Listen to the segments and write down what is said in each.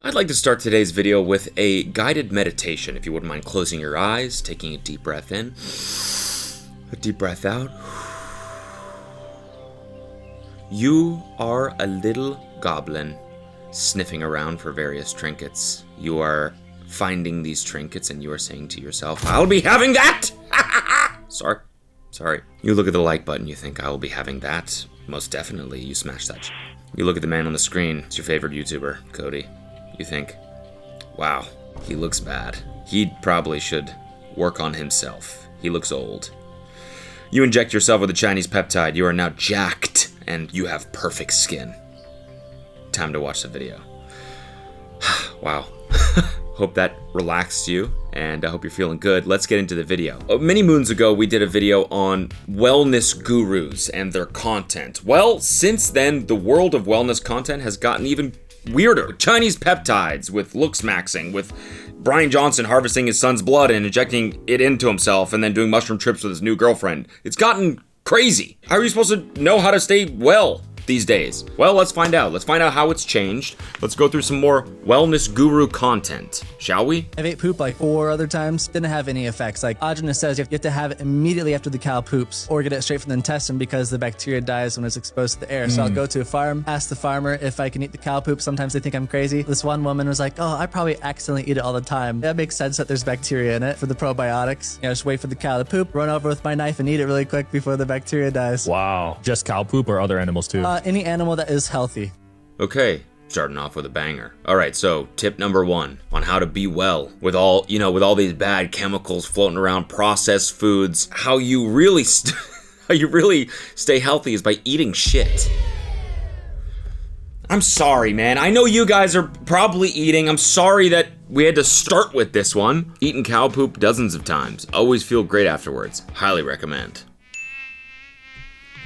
I'd like to start today's video with a guided meditation. If you wouldn't mind closing your eyes, taking a deep breath in, a deep breath out. You are a little goblin sniffing around for various trinkets. You are finding these trinkets and you are saying to yourself, I'll be having that! Sorry. You look at the like button, you think, I will be having that. Most definitely, you smash that. You look at the man on the screen, it's your favorite YouTuber, Cody. You think, wow, he looks bad. He probably should work on himself. He looks old. You inject yourself with a Chinese peptide. You are now jacked, and you have perfect skin. Time to watch the video. Wow. Hope that relaxed you, and I hope you're feeling good. Let's get into the video. Many moons ago, we did a video on wellness gurus and their content. Well, since then, the world of wellness content has gotten even weirder. Chinese peptides, with looks maxing, with Brian Johnson harvesting his son's blood and injecting it into himself and then doing mushroom trips with his new girlfriend. It's gotten crazy. How are you supposed to know how to stay well these days? Well, let's find out. Let's find out how it's changed. Let's go through some more wellness guru content, shall we? I've ate poop like 4 other times, didn't have any effects. Like Ajna says, you have to have it immediately after the cow poops or get it straight from the intestine because the bacteria dies when it's exposed to the air. So I'll go to a farm, ask the farmer if I can eat the cow poop. Sometimes they think I'm crazy. This one woman was like, oh, I probably accidentally eat it all the time. That makes sense that there's bacteria in it for the probiotics. Just wait for the cow to poop, run over with my knife and eat it really quick before the bacteria dies. Wow. Just cow poop or other animals too? Any animal that is healthy. Okay, starting off with a banger. All right, so tip number 1 on how to be well with all these bad chemicals floating around, processed foods. How you really stay healthy is by eating shit. I'm sorry, man. I know you guys are probably eating. I'm sorry that we had to start with this one. Eaten cow poop dozens of times. Always feel great afterwards. Highly recommend.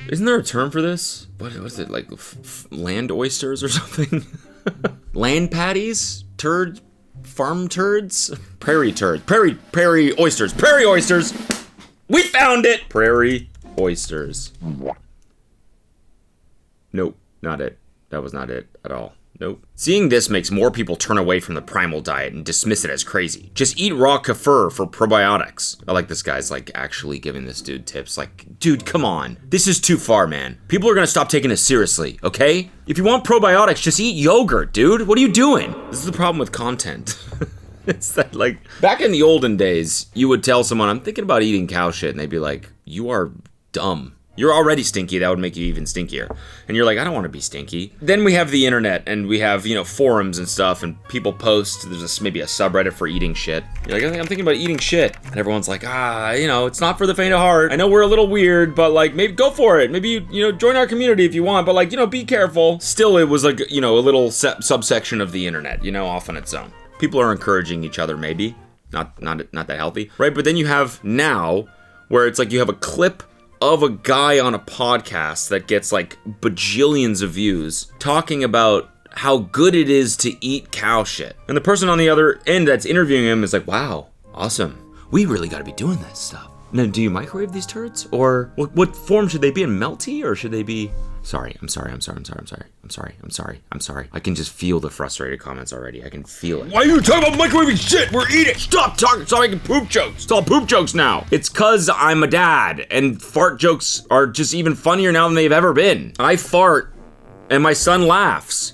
Isn't there a term for this? What is it, like land oysters or something? Land patties? Farm turds? Prairie turds. Prairie oysters. Prairie oysters! We found it! Prairie oysters. Nope, not it. That was not it at all. Nope. Seeing this makes more people turn away from the Primal diet and dismiss it as crazy. Just eat raw kefir for probiotics. I like this guy's like actually giving this dude tips. Like, dude, come on. This is too far, man. People are gonna stop taking this seriously, okay? If you want probiotics, just eat yogurt, dude. What are you doing? This is the problem with content. It's that, like, back in the olden days, you would tell someone, I'm thinking about eating cow shit, and they'd be like, you are dumb. You're already stinky, that would make you even stinkier. And you're like, I don't want to be stinky. Then we have the internet, and we have, forums and stuff, and people post, there's maybe a subreddit for eating shit. You're like, I'm thinking about eating shit. And everyone's like, it's not for the faint of heart. I know we're a little weird, but like, maybe go for it. Maybe, join our community if you want, but like, be careful. Still, it was like, a little subsection of the internet, off on its own. People are encouraging each other, maybe. Not that healthy, right? But then you have now, where it's like you have a clip of a guy on a podcast that gets like bajillions of views talking about how good it is to eat cow shit. And the person on the other end that's interviewing him is like, wow, awesome. We really gotta be doing that stuff. Now, do you microwave these turds? Or what form should they be in? Melty? Or should they be... I'm sorry. I can just feel the frustrated comments already. I can feel it. Why are you talking about microwaving shit? We're eating. Stop making poop jokes. It's all poop jokes now. It's cause I'm a dad and fart jokes are just even funnier now than they've ever been. I fart and my son laughs.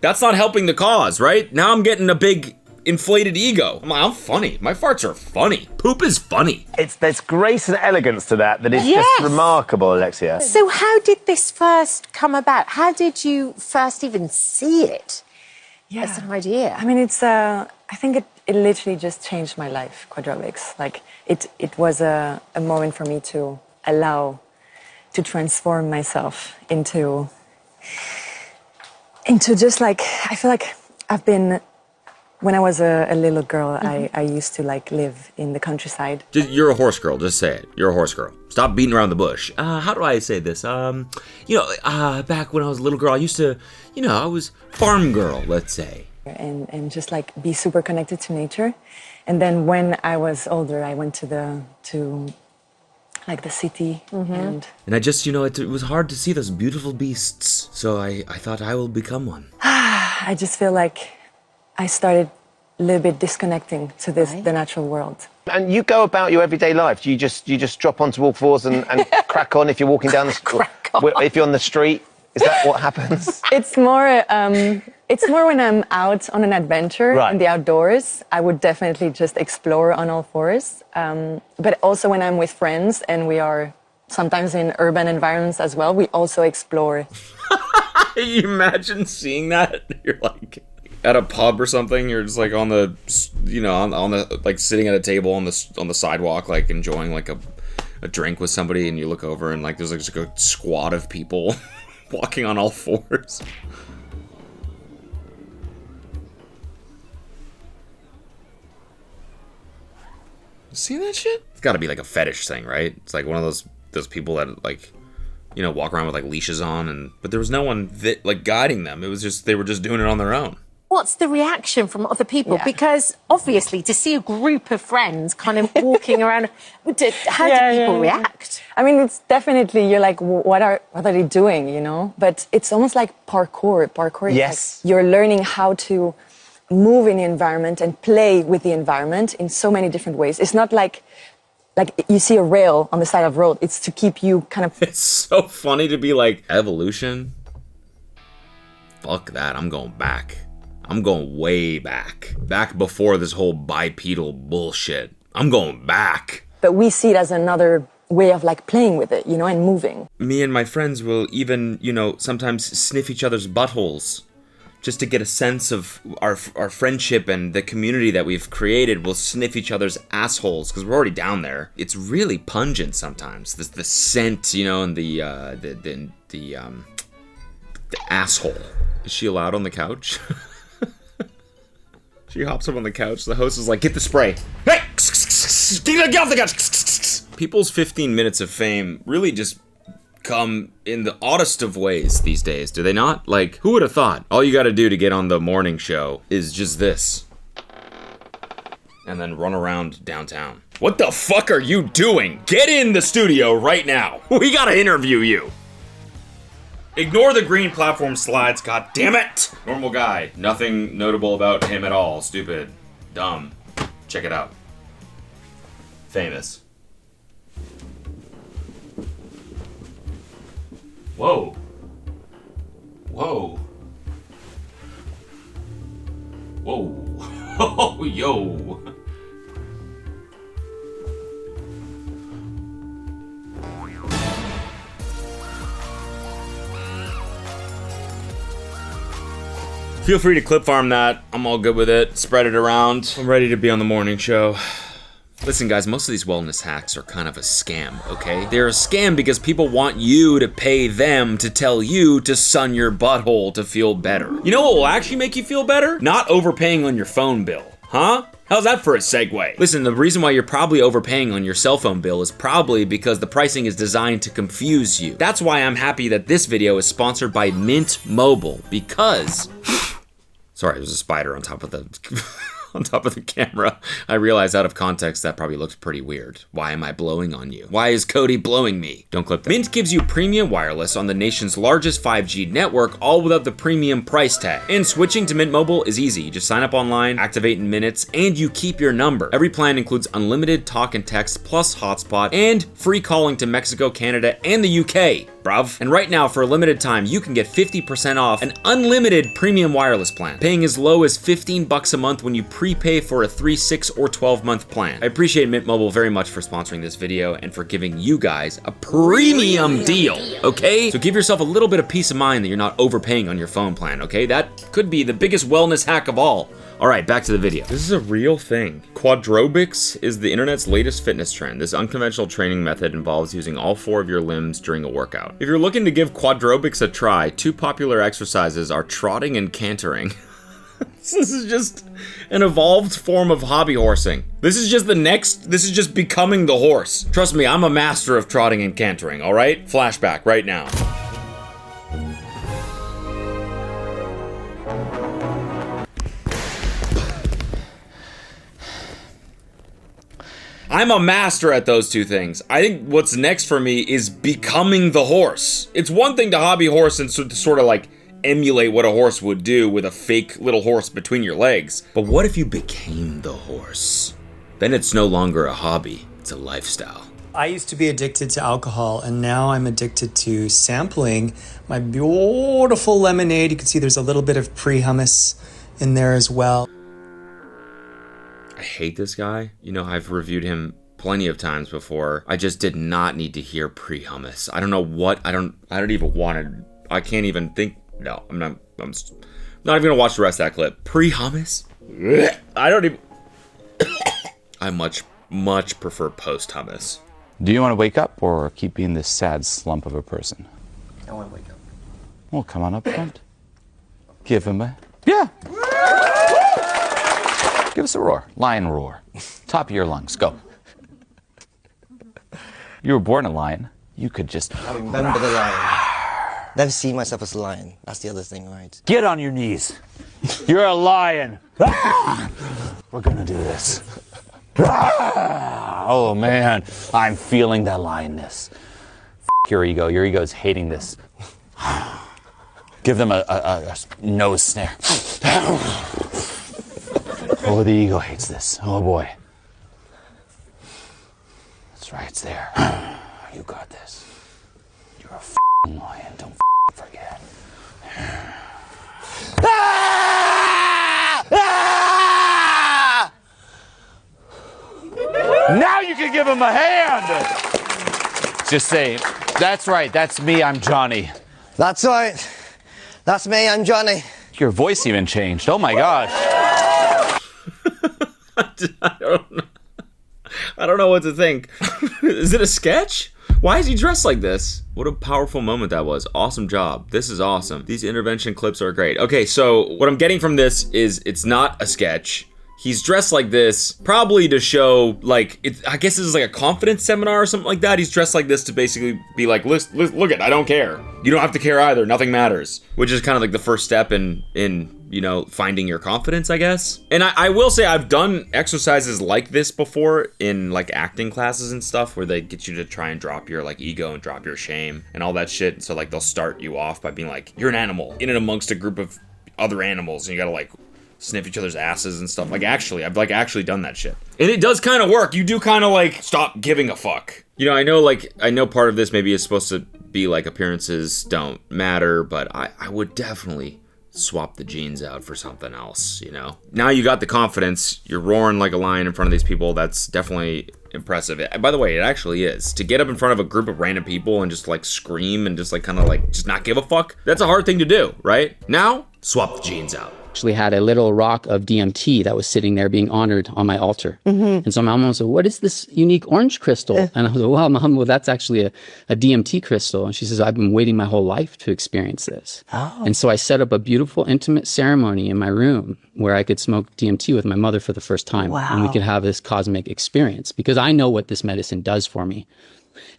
That's not helping the cause, right? Now I'm getting a big inflated ego. I'm funny. My farts are funny. Poop is funny. There's grace and elegance to that is just remarkable, Alexia. So how did this first come about? How did you first even see it as an idea? I mean, I think it literally just changed my life, Quadrobics. Like, it was a moment for me to transform myself into just like, I feel like I've been... When I was a little girl, I used to like live in the countryside. You're a horse girl, just say it. You're a horse girl. Stop beating around the bush. How do I say this? Back when I was a little girl, I used to, I was farm girl, let's say. And just like be super connected to nature. And then when I was older, I went to the city and I just, it was hard to see those beautiful beasts. So I thought I will become one. I just feel like I started a little bit disconnecting to the natural world. And you go about your everyday life. Do you just drop onto all fours and crack on if you're walking down the street? If you're on the street, is that what happens? It's more when I'm out on an adventure in the outdoors. I would definitely just explore on all fours. But also when I'm with friends and we are sometimes in urban environments as well, we also explore. You imagine seeing that? You're like at a pub or something. You're just like on the, on the like sitting at a table on the sidewalk, like enjoying like a drink with somebody, and you look over and like there's like just a squad of people walking on all fours. See that shit? It's got to be like a fetish thing, right? It's like one of those people that like, walk around with like leashes on, but there was no one like guiding them. It was just they were just doing it on their own. What's the reaction from other people? Yeah. Because obviously, to see a group of friends kind of walking around, how do people react? I mean, it's definitely you're like, what are they doing? But it's almost like parkour. Parkour is like you're learning how to move in the environment and play with the environment in so many different ways. It's not like you see a rail on the side of the road. It's to keep you kind of... It's so funny to be like, evolution? Fuck that, I'm going back. I'm going way back. Back before this whole bipedal bullshit. I'm going back. But we see it as another way of like playing with it, and moving. Me and my friends will even, sometimes sniff each other's buttholes. Just to get a sense of our friendship and the community that we've created. We'll sniff each other's assholes because we're already down there. It's really pungent sometimes. The scent, and the asshole. Is she allowed on the couch? She hops up on the couch. The host is like, "Get the spray. Hey, get off the couch." People's 15 minutes of fame really just come in the oddest of ways these days, do they not? Like, who would have thought? All you gotta do to get on the morning show is just this. And then run around downtown. What the fuck are you doing? Get in the studio right now. We gotta interview you. Ignore the green platform slides, god damn it! Normal guy. Nothing notable about him at all. Stupid. Dumb. Check it out. Famous. Whoa. Whoa. Whoa. Oh, yo. Feel free to clip farm that. I'm all good with it. Spread it around. I'm ready to be on the morning show. Listen, guys, most of these wellness hacks are kind of a scam, okay? They're a scam because people want you to pay them to tell you to sun your butthole to feel better. You know what will actually make you feel better? Not overpaying on your phone bill, huh? How's that for a segue? Listen, the reason why you're probably overpaying on your cell phone bill is probably because the pricing is designed to confuse you. That's why I'm happy that this video is sponsored by Mint Mobile, because... Sorry, there's a spider on top of the... on top of the camera. I realize out of context that probably looks pretty weird. Why am I blowing on you? Why is Cody blowing me? Don't clip that. Mint gives you premium wireless on the nation's largest 5G network, all without the premium price tag. And switching to Mint Mobile is easy. You just sign up online, activate in minutes, and you keep your number. Every plan includes unlimited talk and text, plus hotspot, and free calling to Mexico, Canada, and the UK. Bruv. And right now, for a limited time, you can get 50% off an unlimited premium wireless plan, paying as low as $15 a month when you prepay for a 3, 6, or 12-month plan. I appreciate Mint Mobile very much for sponsoring this video and for giving you guys a premium deal, okay? So give yourself a little bit of peace of mind that you're not overpaying on your phone plan, okay? That could be the biggest wellness hack of all. All right, back to the video. This is a real thing. Quadrobics is the internet's latest fitness trend. This unconventional training method involves using all 4 of your limbs during a workout. If you're looking to give Quadrobics a try, 2 popular exercises are trotting and cantering. This is just an evolved form of hobby horsing. This is just becoming the horse. Trust me, I'm a master of trotting and cantering, all right? Flashback right now. I'm a master at those 2 things. I think what's next for me is becoming the horse. It's one thing to hobby horse and sort of like emulate what a horse would do with a fake little horse between your legs. But what if you became the horse? Then it's no longer a hobby, it's a lifestyle. I used to be addicted to alcohol, and now I'm addicted to sampling my beautiful lemonade. You can see there's a little bit of pre-hummus in there as well. I hate this guy. You know, I've reviewed him plenty of times before. I just did not need to hear pre-hummus. I don't know what, I don't even want to, I can't even think, no, I'm not even gonna watch the rest of that clip. Pre-hummus? I don't even, I much prefer post-hummus. Do you want to wake up or keep being this sad slump of a person? I want to wake up. Well, come on up front. Give him a, yeah. Give us a roar, lion roar. Top of your lungs, go. You were born a lion. You could just... I remember the lion. Never see myself as a lion. That's the other thing, right? Get on your knees. You're a lion. We're gonna do this. Oh man, I'm feeling that lioness. Your ego. Your ego is hating this. Give them a nose snare. Oh, the ego hates this. Oh boy. That's right, it's there. You got this. You're a f***ing lion, don't forget. Now you can give him a hand! Just say, that's right, that's me, I'm Johnny. That's right. That's me, I'm Johnny. Your voice even changed, oh my gosh. I don't know what to think. Is it a sketch? Why is he dressed like this? What a powerful moment that was. Awesome job. This is awesome. These intervention clips are great. Okay, so what I'm getting from this is it's not a sketch. He's dressed like this probably to show, like, I guess this is like a confidence seminar or something like that. He's dressed like this to basically be like, look it, I don't care. You don't have to care either. Nothing matters. Which is kind of like the first step in you know, finding your confidence, I guess. And I will say I've done exercises like this before in like acting classes and stuff where they get you to try and drop your like ego and drop your shame and all that shit. So like they'll start you off by being like, you're an animal in and amongst a group of other animals and you gotta like sniff each other's asses and stuff. Like I've actually done that shit. And it does kind of work. You do kind of like stop giving a fuck. You know, I know part of this maybe is supposed to be like appearances don't matter, but I would definitely swap the jeans out for something else, you know? Now you got the confidence, you're roaring like a lion in front of these people, that's definitely impressive. By the way, it actually is. To get up in front of a group of random people and just like scream and just like kind of like just not give a fuck, that's a hard thing to do, right? Now, swap the jeans out. Actually had a little rock of DMT that was sitting there being honored on my altar. And so my mom was like, what is this unique orange crystal? And I was like, wow, Mom, well, that's actually a DMT crystal. And she says, I've been waiting my whole life to experience this. And so I set up a beautiful, intimate ceremony in my room where I could smoke DMT with my mother for the first time. And we could have this cosmic experience because I know what this medicine does for me.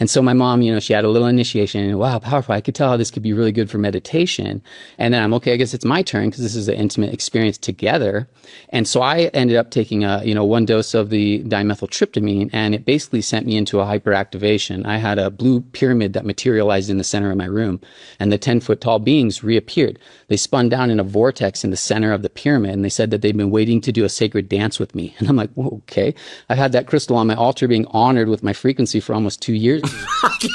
And so my mom, you know, she had a little initiation and wow, powerful. I could tell how this could be really good for meditation. And then I'm okay, I guess it's my turn because this is an intimate experience together. And so I ended up taking one dose of the dimethyltryptamine and it basically sent me into a hyperactivation. I had a blue pyramid that materialized in the center of my room and the 10-foot tall beings reappeared. They spun down in a vortex in the center of the pyramid and they said that they'd been waiting to do a sacred dance with me. And I'm like, whoa, okay. I've had that crystal on my altar being honored with my frequency for almost 2 years.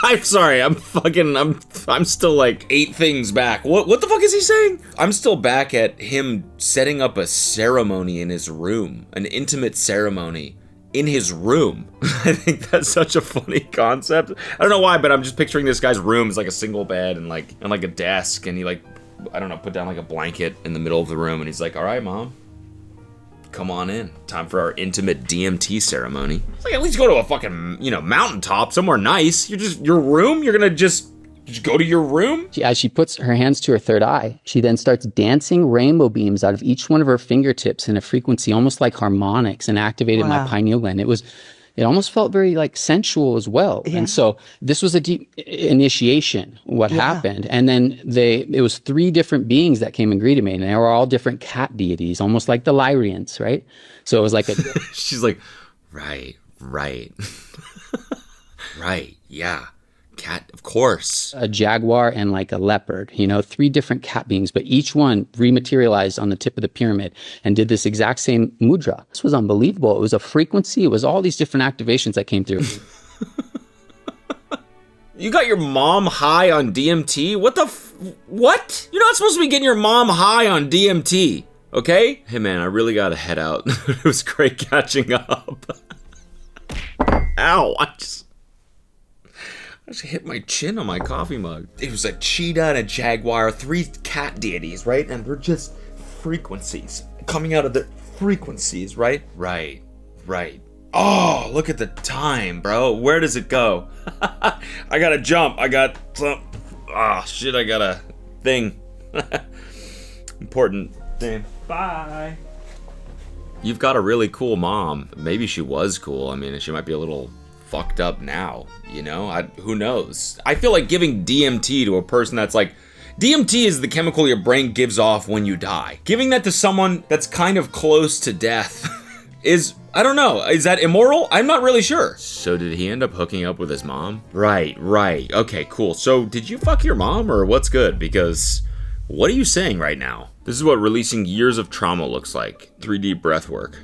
I'm sorry, I'm still like 8 things back. What the fuck is he saying? I'm still back at him setting up a ceremony in his room, an intimate ceremony in his room. I think that's such a funny concept. I don't know why, but I'm just picturing this guy's room as like a single bed and like a desk, and he like, I don't know, put down like a blanket in the middle of the room, and he's like, all right, Mom, come on in. Time for our intimate DMT ceremony. It's like, at least go to a fucking, mountaintop, somewhere nice. Your room? You're gonna just go to your room? As she puts her hands to her third eye, she then starts dancing rainbow beams out of each one of her fingertips in a frequency almost like harmonics and activated my pineal gland. It almost felt very like sensual as well. Yeah. And so this was a deep initiation, what happened. And then it was 3 different beings that came and greeted me. And they were all different cat deities, almost like the Lyrians, right? So it was like she's like, right. Right, yeah. Cat, of course. A jaguar and like a leopard, you know, 3 different cat beings, but each one rematerialized on the tip of the pyramid and did this exact same mudra. This was unbelievable. It was a frequency. It was all these different activations that came through. You got your mom high on DMT? What? You're not supposed to be getting your mom high on DMT, okay? Hey man, I really gotta head out. It was great catching up. Ow, I just hit my chin on my coffee mug. It was a cheetah and a jaguar, 3 cat deities, right? And they're just frequencies. Coming out of the frequencies, right? Right. Oh, look at the time, bro. Where does it go? I gotta jump. I got some. Oh, shit, I got a thing. Important thing. Bye. You've got a really cool mom. Maybe she was cool. I mean, she might be a little fucked up now, you know? Who knows? I feel like giving DMT to a person that's like, DMT is the chemical your brain gives off when you die. Giving that to someone that's kind of close to death is, I don't know, is that immoral? I'm not really sure. So did he end up hooking up with his mom? Right. Okay, cool. So did you fuck your mom or what's good? Because what are you saying right now? This is what releasing years of trauma looks like. 3D breath work.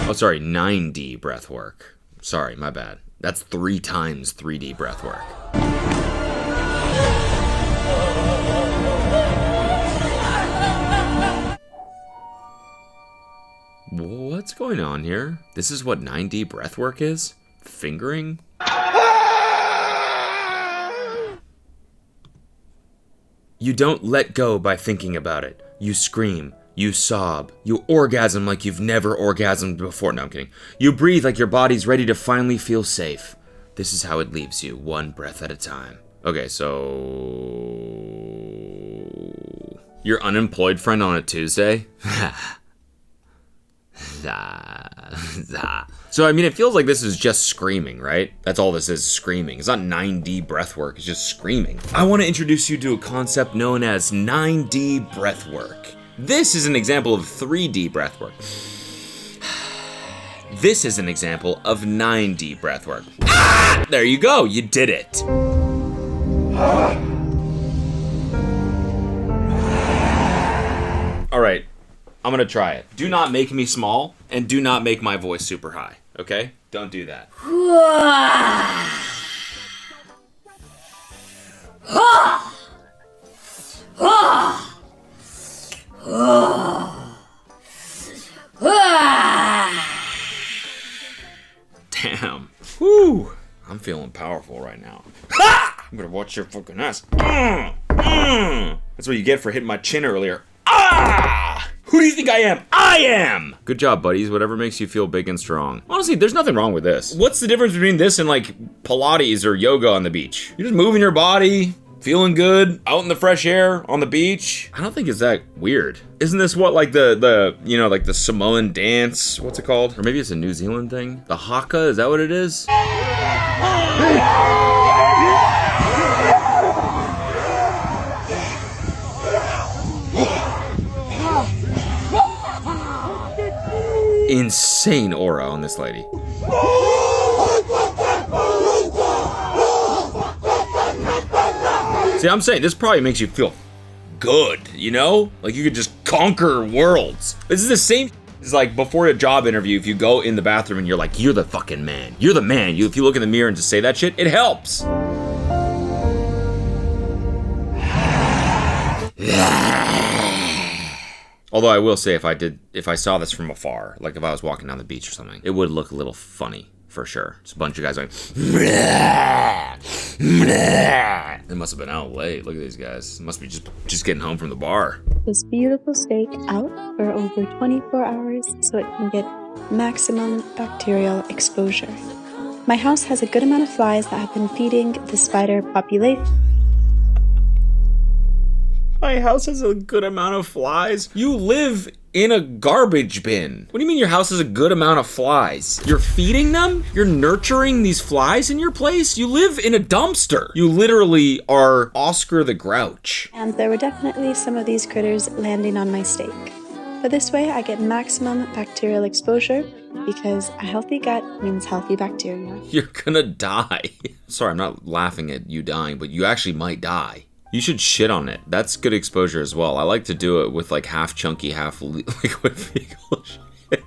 Oh, sorry, 9D breath work. Sorry, my bad. That's 3 times 3D breath work. What's going on here? This is what 9D breathwork is? Fingering? You don't let go by thinking about it. You scream. You sob. You orgasm like you've never orgasmed before. No, I'm kidding. You breathe like your body's ready to finally feel safe. This is how it leaves you, 1 breath at a time. Okay, so... Your unemployed friend on a Tuesday? So, I mean, it feels like this is just screaming, right? That's all this is, screaming. It's not 9D breathwork, it's just screaming. I want to introduce you to a concept known as 9D breathwork. This is an example of 3D breathwork. This is an example of 9D breathwork. Ah! There you go, you did it. All right. I'm gonna try it. Do not make me small, and do not make my voice super high, okay? Don't do that. Damn. Whew. I'm feeling powerful right now. Ha! I'm gonna watch your fucking ass. That's what you get for hitting my chin earlier. Ah! Who do you think I am? I am! Good job, buddies. Whatever makes you feel big and strong. Honestly, there's nothing wrong with this. What's the difference between this and like Pilates or yoga on the beach? You're just moving your body, feeling good, out in the fresh air, on the beach. I don't think it's that weird. Isn't this what like the you know, like the Samoan dance, what's it called? Or maybe it's a New Zealand thing? The haka, is that what it is? Insane aura on this lady. See, I'm saying this probably makes you feel good, you know? Like you could just conquer worlds. This is the same as like before a job interview, if you go in the bathroom and you're like, you're the fucking man. You're the man. If you look in the mirror and just say that shit, it helps. Although I will say, if I saw this from afar, like if I was walking down the beach or something, it would look a little funny, for sure. Just a bunch of guys going, they must have been out late. Look at these guys. Must be just getting home from the bar. This beautiful steak out for over 24 hours so it can get maximum bacterial exposure. My house has a good amount of flies that have been feeding the spider population. My house has a good amount of flies? You live in a garbage bin. What do you mean your house has a good amount of flies? You're feeding them? You're nurturing these flies in your place? You live in a dumpster. You literally are Oscar the Grouch. And there were definitely some of these critters landing on my steak. But this way I get maximum bacterial exposure because a healthy gut means healthy bacteria. You're gonna die. Sorry, I'm not laughing at you dying, but you actually might die. You should shit on it. That's good exposure as well. I like to do it with like half chunky, half liquid fecal shit.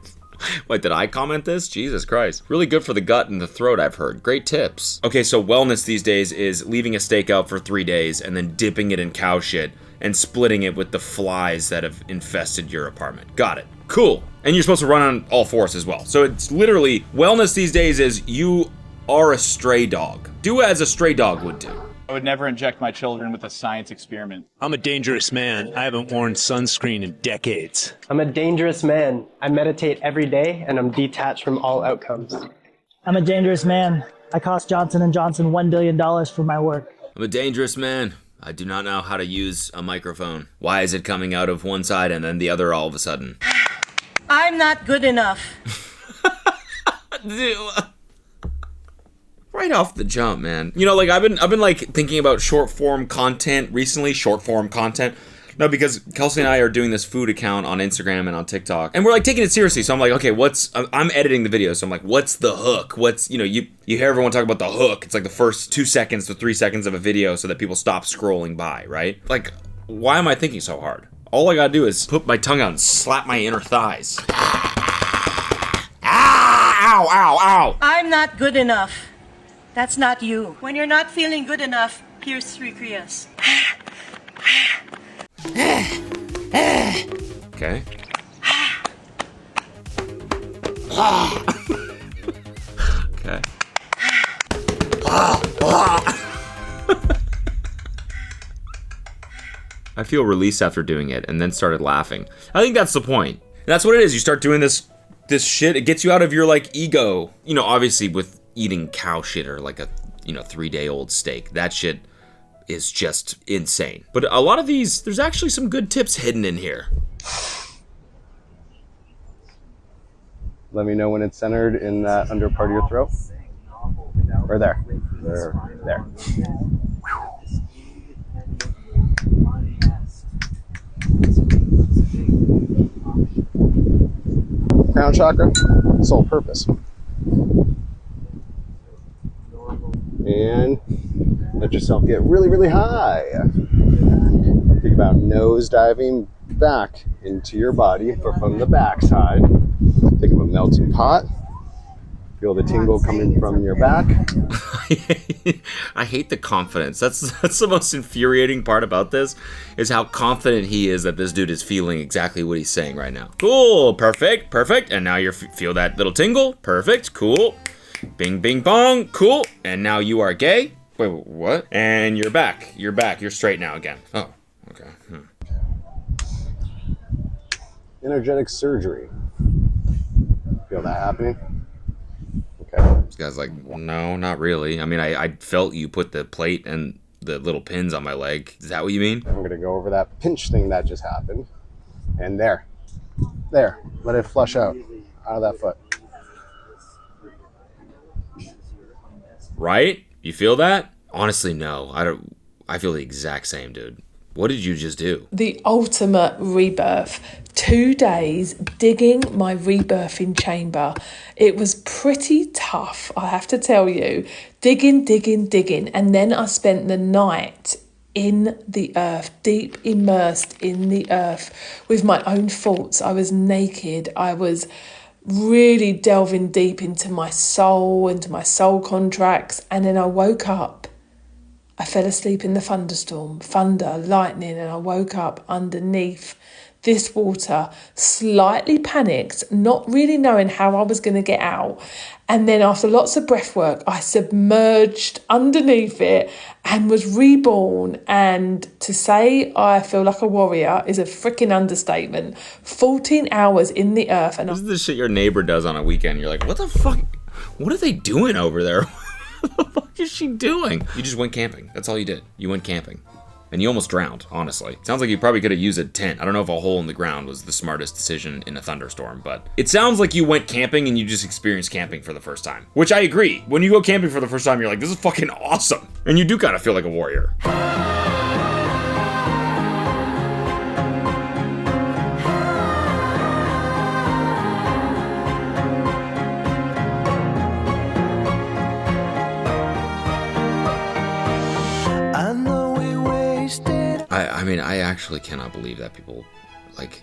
Wait, did I comment this? Jesus Christ. Really good for the gut and the throat, I've heard. Great tips. Okay, so wellness these days is leaving a steak out for 3 days and then dipping it in cow shit and splitting it with the flies that have infested your apartment. Got it. Cool. And you're supposed to run on all fours as well. So it's literally, wellness these days is you are a stray dog. Do as a stray dog would do. I would never inject my children with a science experiment. I'm a dangerous man. I haven't worn sunscreen in decades. I'm a dangerous man. I meditate every day and I'm detached from all outcomes. I'm a dangerous man. I cost Johnson & Johnson $1 billion for my work. I'm a dangerous man. I do not know how to use a microphone. Why is it coming out of one side and then the other all of a sudden? I'm not good enough. Right off the jump, man. You know, like I've been like thinking about short form content recently, No, because Kelsey and I are doing this food account on Instagram and on TikTok, and we're like taking it seriously. So I'm like, okay, I'm editing the video, so I'm like, what's the hook? You hear everyone talk about the hook. It's like the first 2 seconds to 3 seconds of a video so that people stop scrolling by, right? Like, why am I thinking so hard? All I gotta do is put my tongue out and slap my inner thighs. Ow, ow, ow. I'm not good enough. That's not you. When you're not feeling good enough, here's 3 Kriyas. Okay. Okay. I feel released after doing it and then started laughing. I think that's the point. That's what it is. You start doing this shit, it gets you out of your like ego. You know, obviously with eating cow shit or like a 3-day-old steak, that shit is just insane. But a lot of these, there's actually some good tips hidden in here. Let me know when it's centered in that under part of your throat. Or there. There. Crown chakra, sole purpose. And let yourself get really, really high. Think about nose diving back into your body, but from the backside. Think of a melting pot. Feel the tingle coming from your back. I hate the confidence. That's the most infuriating part about this, is how confident he is that this dude is feeling exactly what he's saying right now. Cool, perfect. And now you feel that little tingle. Perfect, cool. Bing, bing, bong, cool. And now you are gay. Wait, what? And you're back. You're straight now again. Oh, okay. Energetic surgery. Feel that happening? Okay. This guy's like, no, not really. I mean, I felt you put the plate and the little pins on my leg. Is that what you mean? I'm gonna go over that pinch thing that just happened. And there. Let it flush out of that foot. Right? You feel that? Honestly, no. I feel the exact same, dude. What did you just do? The ultimate rebirth. 2 days digging my rebirthing chamber. It was pretty tough, I have to tell you. Digging. And then I spent the night in the earth, deep immersed in the earth with my own thoughts. I was naked. I was really delving deep into my soul contracts. And then I woke up. I fell asleep in the thunderstorm, thunder, lightning, and I woke up underneath this water, slightly panicked, not really knowing how I was going to get out. And then after lots of breath work, I submerged underneath it and was reborn. And to say I feel like a warrior is a freaking understatement. 14 hours in the earth. And this is the shit your neighbor does on a weekend. You're like, what the fuck? What are they doing over there? What the fuck is she doing? You just went camping. That's all you did. You went camping. And you almost drowned, honestly. Sounds like you probably could have used a tent. I don't know if a hole in the ground was the smartest decision in a thunderstorm, but it sounds like you went camping and you just experienced camping for the first time. Which I agree. When you go camping for the first time, you're like, this is fucking awesome. And you do kind of feel like a warrior. I mean, I actually cannot believe that people, like,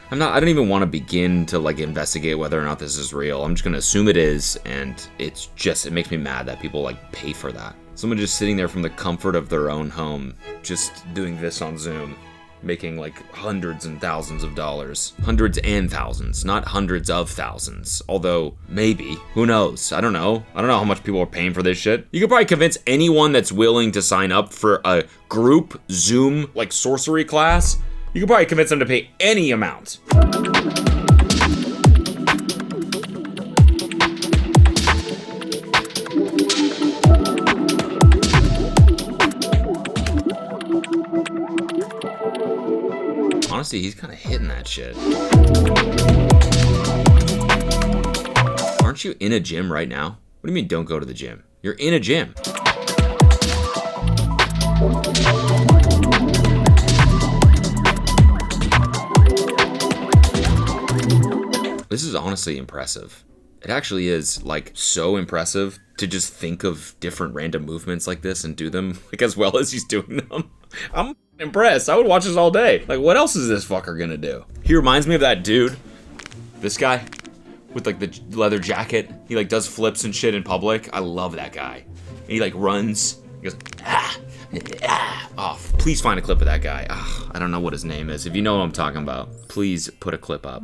I don't even want to begin to, like, investigate whether or not this is real. I'm just going to assume it is, and it makes me mad that people, like, pay for that. Someone just sitting there from the comfort of their own home, just doing this on Zoom, making, like, hundreds and thousands of dollars. Hundreds and thousands, not hundreds of thousands. Although, maybe. Who knows? I don't know. I don't know how much people are paying for this shit. You could probably convince anyone that's willing to sign up for a group Zoom, like, sorcery class. You could probably convince them to pay any amount. Honestly, he's kind of hitting that shit. Aren't you in a gym right now? What do you mean don't go to the gym? You're in a gym. This is honestly impressive. It actually is, like, so impressive to just think of different random movements like this and do them, like, as well as he's doing them. I'm impressed. I would watch this all day. Like, what else is this fucker gonna do? He reminds me of that dude, this guy, with, like, the leather jacket. He, like, does flips and shit in public. I love that guy. And he, like, runs. He goes, ah, ah. Oh, please find a clip of that guy. Oh, I don't know what his name is. If you know what I'm talking about, please put a clip up.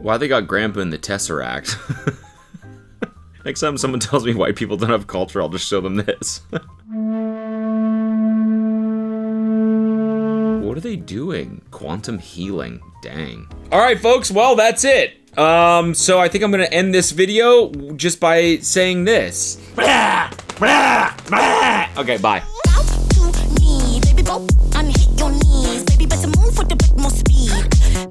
Why they got Grandpa in the Tesseract? Next time someone tells me white people don't have culture, I'll just show them this. What are they doing? Quantum healing. Dang. Alright, folks, well, that's it. So I think I'm gonna end this video just by saying this. Okay, bye.